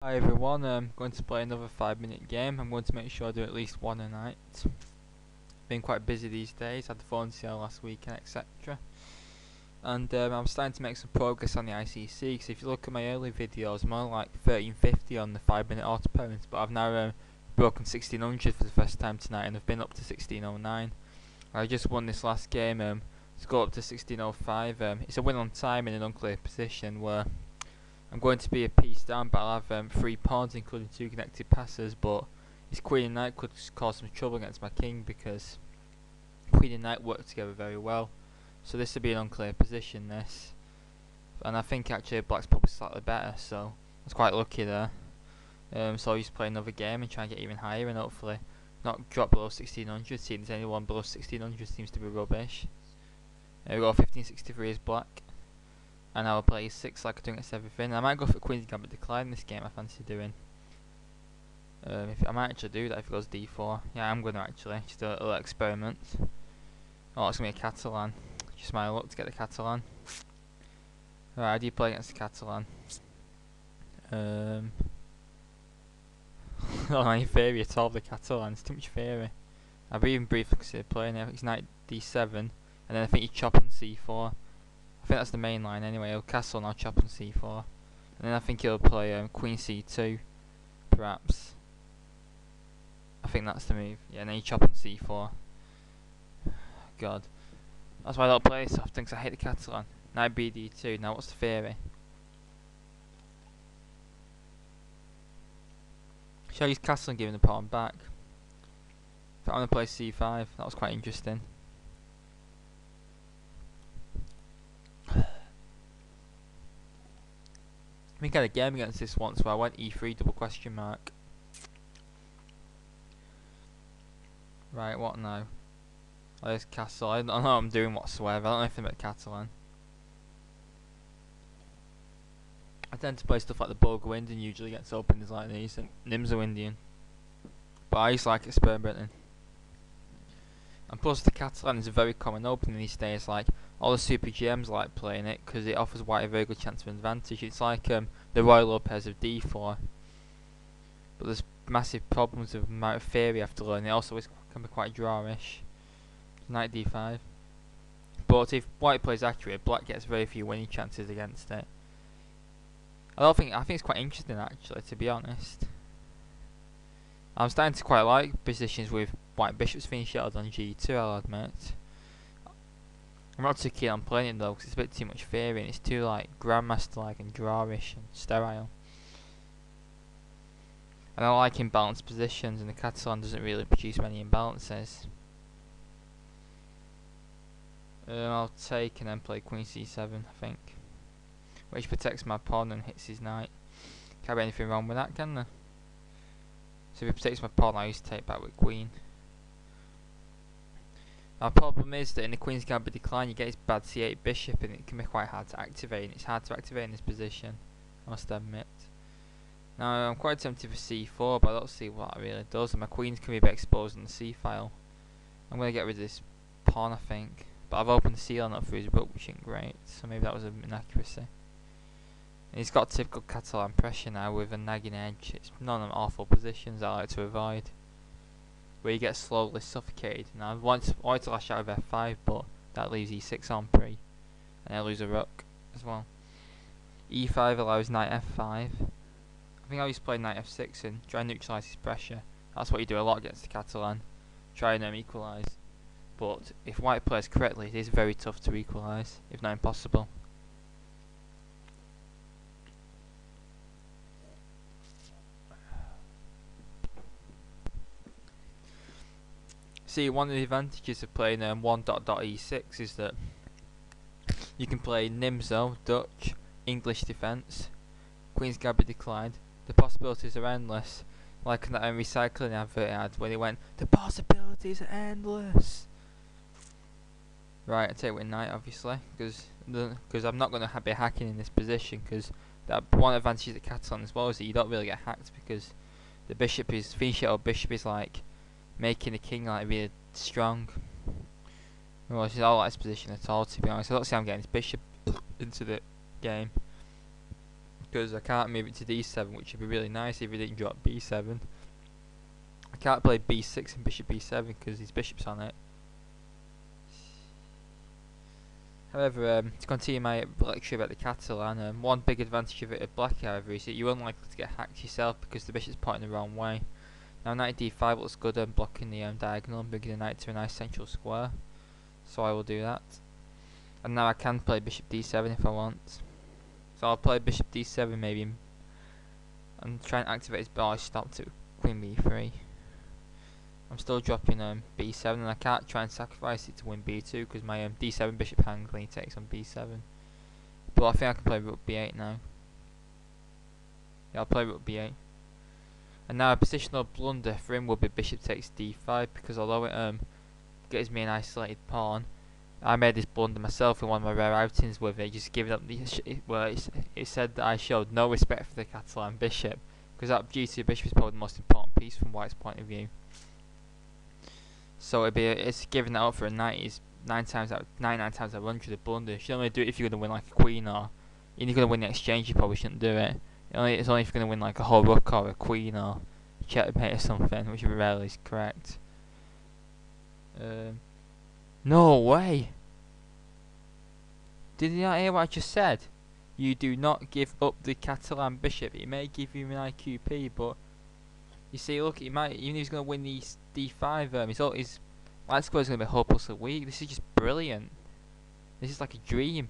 Hi everyone, I'm going to play another 5-minute game. I'm going to make sure I do at least one a night. Been quite busy these days, had the phone sale last weekend, etc. And I'm starting to make some progress on the ICC, because if you look at my early videos, I'm on like 1350 on the 5-minute auto parents, but I've now broken 1600 for the first time tonight, and I've been up to 1609. I just won this last game to go up to 1605. It's a win on time in an unclear position where I'm going to be a piece down, but I'll have 3 pawns including 2 connected passes, but his queen and knight could cause some trouble against my king because queen and knight work together very well. So this would be an unclear position, this. And I think actually black's probably slightly better, so I was quite lucky there. So I'll just play another game and try and get even higher and hopefully not drop below 1600, seeing as anyone below 1600 seems to be rubbish. We got 1563 as black. And I will play e6 like I do against everything. I might go for Queen's Gambit decline this game, I fancy doing. I might actually do that if it goes d4. Yeah, I'm going to actually. Just a little experiment. Oh, it's going to be a Catalan. Just my luck to get the Catalan. Right, how do you play against the Catalan? I don't know any theory at all of the Catalan. It's too much theory. I've even briefly considered playing it. It's knight d7, and then I think you chop on c4. I think that's the main line anyway. He'll castle and I'll chop on c4, and then I think he'll play queen c2, perhaps. I think that's the move. Yeah, and then you chop on c4. God, that's why I don't play this often, because I hate the Catalan. Knight bd2. Now what's the theory? Shall I use castle and give him the pawn back? If I'm going to play c5, that was quite interesting. I think I had a game against this once where I went e3 double question mark. Right, what now? Oh, there's castle. I don't know what I'm doing whatsoever. I don't know anything about Catalan. I tend to play stuff like the Bogo Indian usually gets openers like these, and Nimzo Indian. But I just like experimenting. And plus the Catalan is a very common opening these days, like all the super GMs like playing it because it offers white a very good chance of advantage. It's like the Royal Lopez of d4. But there's massive problems with the amount of theory you have to learn. It also can be quite drawish. Knight d5. But if white plays accurate, black gets very few winning chances against it. I think it's quite interesting actually, to be honest. I'm starting to quite like positions with white bishops being shattered on g2, I'll admit. I'm not too keen on playing it though, because it's a bit too much theory and it's too like grandmaster-like and drawish and sterile. And I like imbalanced positions, and the Catalan doesn't really produce many imbalances. I'll take and then play queen c7, I think, which protects my pawn and hits his knight. Can't be anything wrong with that, can there? So if he protects my pawn, I used to take back with queen. Our problem is that in the Queen's Gambit decline you get his bad c8 bishop, and it can be quite hard to activate, and it's hard to activate in this position, I must admit. Now I'm quite tempted for c4, but I don't see what it really does, and my queens can be a bit exposed on the c file. I'm going to get rid of this pawn, I think, but I've opened the ceiling up for his rook, which isn't great, so maybe that was an inaccuracy. And he's got typical Catalan pressure now with a nagging edge. It's none of them awful positions I like to avoid, where you get slowly suffocated. Now I want to lash out of f5, but that leaves e6 on pre, and I lose a rook as well. e5 allows knight f5. I think I'll just play knight f6 and try and neutralise his pressure. That's what you do a lot against the Catalan. Try and equalise. But if white plays correctly, it is very tough to equalise, if not impossible. See, one of the advantages of playing e6 is that you can play Nimzo, Dutch, English defence, Queen's Gambit declined. The possibilities are endless. Like that recycling advert ad when it went, the possibilities are endless. Right, I take with knight obviously, because I'm not going to be hacking in this position, because that one advantage of the Catalan as well is that you don't really get hacked, because the bishop is, bishop is like making the king like really strong. Well, I don't like this position at all, to be honest. I don't see I'm getting this bishop into the game. because I can't move it to d7, which would be really nice if he didn't drop b7. I can't play b6 and bishop b7 because his bishop's on it. However, to continue my lecture about the Catalan, one big advantage of it at black, however, is that you're unlikely to get hacked yourself because the bishop's pointing the wrong way. Now knight d5 looks good blocking the diagonal and bringing the knight to a nice central square, so I will do that. And now I can play bishop d7 if I want. So I'll play bishop d7 maybe and try and activate his bar. I stopped at queen b3. I'm still dropping b7 and I can't try and sacrifice it to win b2 because my d7 bishop hangs when he takes on b7. But I think I can play rook b8 now. Yeah, I'll play rook b8. And now a positional blunder for him will be bishop takes d5 because although it gives me an isolated pawn, I made this blunder myself in one of my rare outings with it, just giving up the it said that I showed no respect for the Catalan bishop because that g2 bishop is probably the most important piece from White's point of view. So it's giving that up for a knight is 9 times out of 100 a blunder. You should only do it if you're going to win like a queen, or if you're going to win the exchange you probably shouldn't do it. It's only if you're going to win like a whole rook or a queen or checkmate or something, which rarely is correct. No way! Did you not hear what I just said? You do not give up the Catalan bishop. It may give you an IQP, but you see, look, he might, even if he's going to win these d5, his light square is going to be hopelessly weak. This is just brilliant. This is like a dream.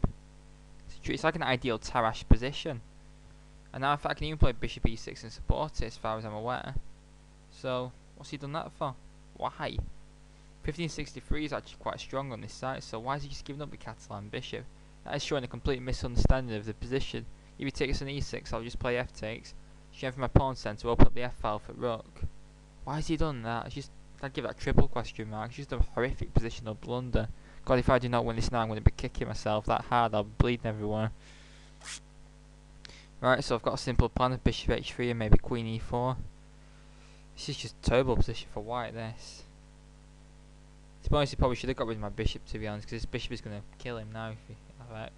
It's like an ideal Tarrasch position. And now, in fact, I can even play bishop e6 and support it, as far as I'm aware. So, what's he done that for? Why? 1563 is actually quite strong on this side, so why is he just giving up the Catalan bishop? That is showing a complete misunderstanding of the position. If he takes an e6, I'll just play f takes, strengthen my pawn centre, open up the f file for rook. Why has he done that? It's just, I'd give that a triple question mark. It's just a horrific positional blunder. God, if I do not win this now, I'm going to be kicking myself that hard. I'll be bleeding everywhere. Right, so I've got a simple plan of bishop h3 and maybe queen e4. This is just a terrible position for white, this. To be honest, he probably should have got rid of my bishop, to be honest, because this bishop is going to kill him now if he like.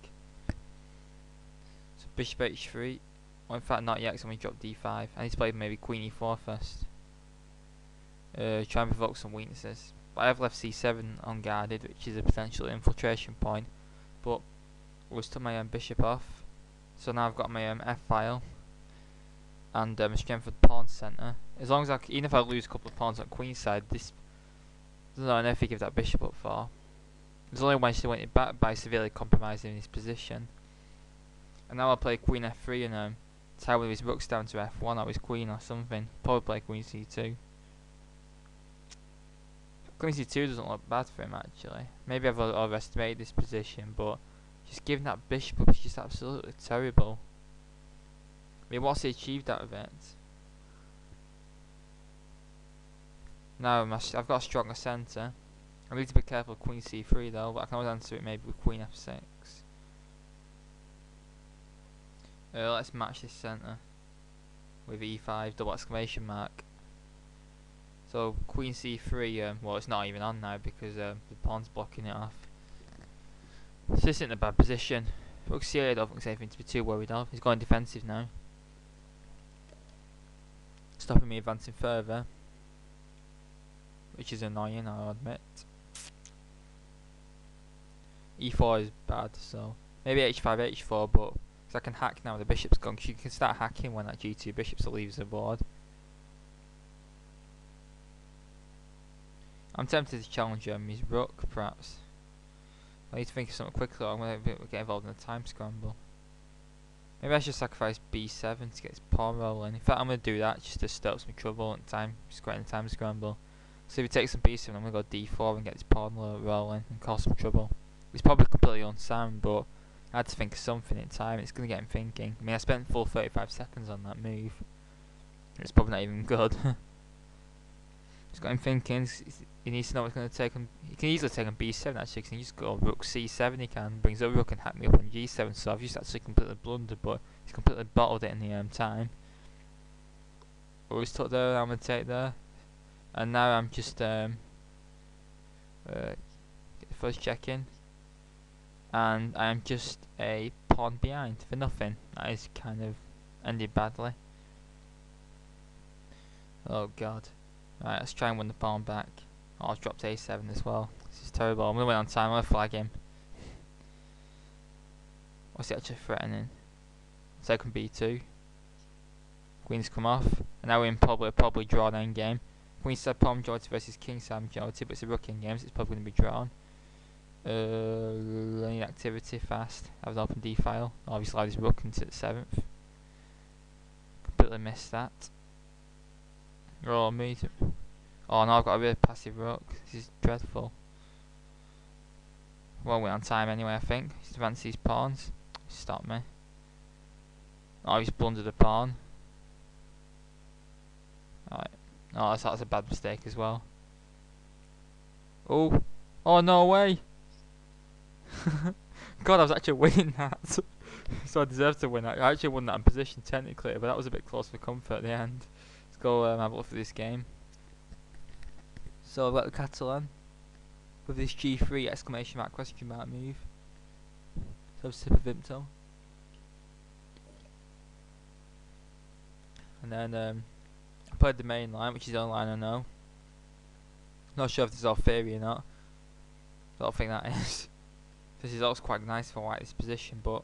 So bishop h3. Well, in fact, not yet, because I'm going to drop d5. I need to play maybe queen e4 first. Try and provoke some weaknesses. But I have left c7 unguarded, which is a potential infiltration point. But we'll still my bishop off. So now I've got my f file and a strengthened pawn centre. As long as even if I lose a couple of pawns on queen side, this doesn't know enough to give that bishop up for. There's only one she went it back by severely compromising his position. And now I'll play queen f3 and tie one of his rooks down to f1 or his queen or something. Probably play queen c2. Queen c2 doesn't look bad for him actually. Maybe I've overestimated this position, but just giving that bishop up is just absolutely terrible. I mean, what's he achieved out of it? Now I've got a stronger centre. I need to be careful of queen c3 though, but I can always answer it maybe with queen f6. Let's match this centre with e5 double exclamation mark. So queen c3, well it's not even on now because the pawn's blocking it off. So this isn't a bad position. Rook c8 I don't think there's anything to be too worried of. He's going defensive now, stopping me advancing further, which is annoying, I'll admit. e4 is bad, so maybe h5, h4, but because I can hack now the bishop's gone, because you can start hacking when that g2 bishop leaves the board. I'm tempted to challenge his rook, perhaps. I need to think of something quickly, or I'm going to get involved in a time scramble. Maybe I should sacrifice b7 to get his pawn rolling. In fact, I'm going to do that just to stir up some trouble and create a time scramble. So if he takes some b7, I'm going to go d4 and get his pawn rolling and cause some trouble. It's probably completely unsound, but I had to think of something in time. It's going to get him thinking. I mean, I spent full 35 seconds on that move. It's probably not even good. It's got him thinking. He needs to know what's going to take him. He can easily take on b7 actually, because he can just go rook c7. He can brings up rook and hack me up on g7. So I've just actually completely blundered, but he's completely bottled it in the time. Always took there. I'm going to take there, and now I'm just get the first check in, and I'm just a pawn behind for nothing. That is kind of ended badly. Oh god. Right, let's try and win the pawn back. Oh, I've dropped a7 as well. This is terrible. I'm gonna win on time. I'm gonna flag him. What's he actually threatening? Second b2. Queen's come off. And now we're in probably drawn endgame. Queenside pawn majority versus kingside majority, but it's a rook endgame, so it's probably going to be drawn. I need activity fast. I have an open d file. Obviously, allow this rook into the 7th. Completely missed that. Oh, me too. Oh no, I've got a really passive rook. This is dreadful. Well, we're on time anyway, I think. He's advanced these pawns. Stop me. Oh, he's blundered a pawn. Alright. Oh, that's a bad mistake as well. Oh. Oh, no way. God, I was actually winning that. So I deserve to win that. I actually won that in position technically, but that was a bit close for comfort at the end. Let's go have a look for this game. So I've got the Catalan with this G3 exclamation mark question mark move. So I've sip of Vimto. And then I played the main line, which is the only line I know. Not sure if this is all theory or not. I don't think that is. This is also quite nice for white's position, but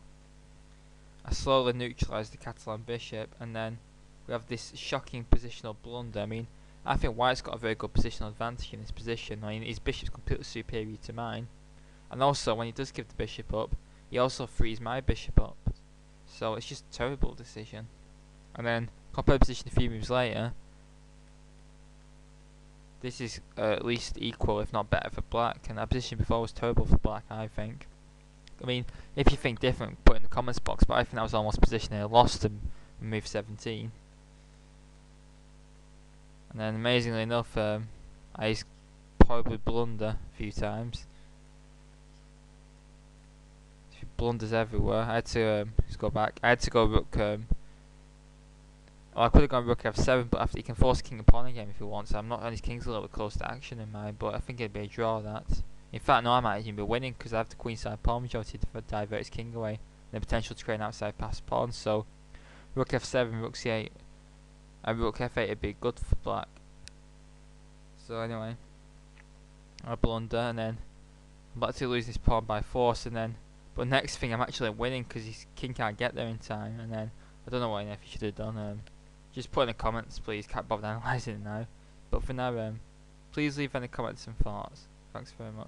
I slowly neutralise the Catalan bishop, and then we have this shocking positional blunder. I mean, I think white's got a very good positional advantage in this position. I mean, his bishop's completely superior to mine, and also when he does give the bishop up, he also frees my bishop up. So it's just a terrible decision. And then compare position a few moves later. This is at least equal, if not better, for black, and that position before was terrible for black, I think. I mean, if you think different, put it in the comments box, but I think that was almost positioning I lost in move 17. And then, amazingly enough, I used probably blunder a few times. Blunders everywhere. I had to just go back. I had to go rook. Well, I could have gone rook f7, but after you can force king and pawn again if you want. So I'm not. And his king's a little bit close to action in mine, but I think it'd be a draw. That. In fact, no, I might even be winning because I have the queenside pawn majority to divert his king away, and the potential to create an outside pass pawn. So rook f7, rook c8, and rook f8 would be good for black. So anyway, I blunder, and then I'm about to lose this pawn by force, and then. But next thing, I'm actually winning because his king can't get there in time, and then I don't know what he should have done. Just put in the comments, please. Can't bother analysing it now. But for now, please leave any comments and thoughts. Thanks very much.